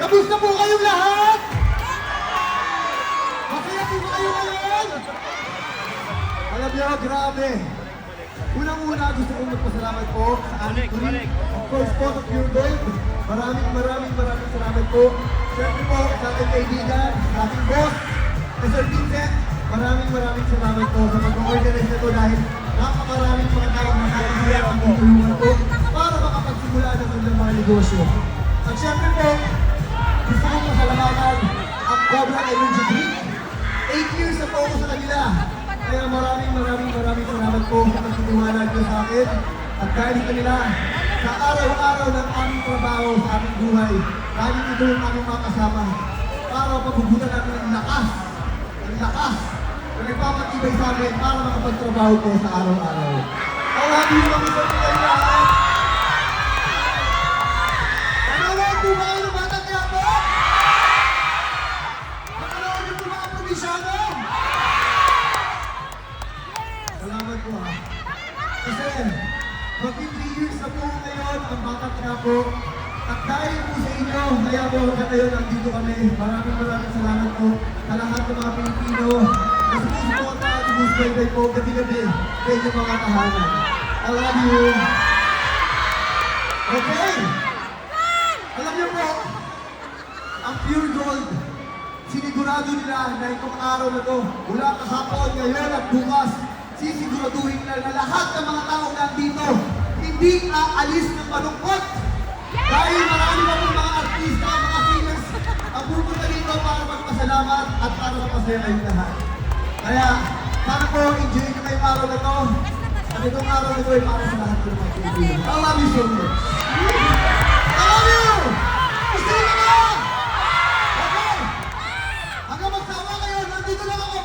Kamusta po kayong lahat? Masaya po ba kayo ngayon? Alam niyo, grabe. Unang-una gusto kong magpasalamat po sa aming crew. Of course po sa Pure Gold. Maraming salamat po. Siyempre po sa aking kaibigan, sa aking boss, Mr. Vincent. Maraming salamat po sa pag-organize na ito dahil napakaraming mga taong nakakaya ang tutulungan po para makapagsimula naman ng mga negosyo. At siyempre po, gusto kong masalamatan ang Cobra Energy Drink. 8 years na po ako sa kanila. Kaya maraming salamat po sa pagtitiwala niyo sa akin. At dahil sa kanila, sa araw-araw ng aming trabaho, sa aming buhay, laging ito yung aming mga kasama para pagugutan namin ng lakas na nagpapatibay sa amin para makapagtrabaho po sa araw-araw. Ang happy kami sa mga lahat. Nanonood po ba kayo ng Batang Quiapo? Nanonood niyo po mga probisyano? Salamat po ha. Kasi Mag-3 years na po ngayon, ang bakat nga po. At dahil po sa inyo, kaya po hanggang ngayon nandito kami. Maraming salamat po sa lahat ng mga Pilipino na sumusuporta at sumusubaybay po gabi-gabi sa inyong mga tahanan. I love you. Okay. Alam niyo po, ang Pure Gold, sinigurado nila na itong araw na to, mula kahapon, ngayon at bukas, sisiguraduhin nila na lahat ng mga taong nandito hindi aalis ng malungkot. Dahil marami pa pong mga artista, mga singers ang pupunta dito para magpasalamat at para mapasaya kayong lahat. Kaya, sana po enjoy nyo ngayong araw na to. At itong araw na to ay para sa lahat ng mga Pilipino. I love you so much. I love you! Gusto nyo ba? Okay! Hanggang magsawa kayo, nandito lang ako.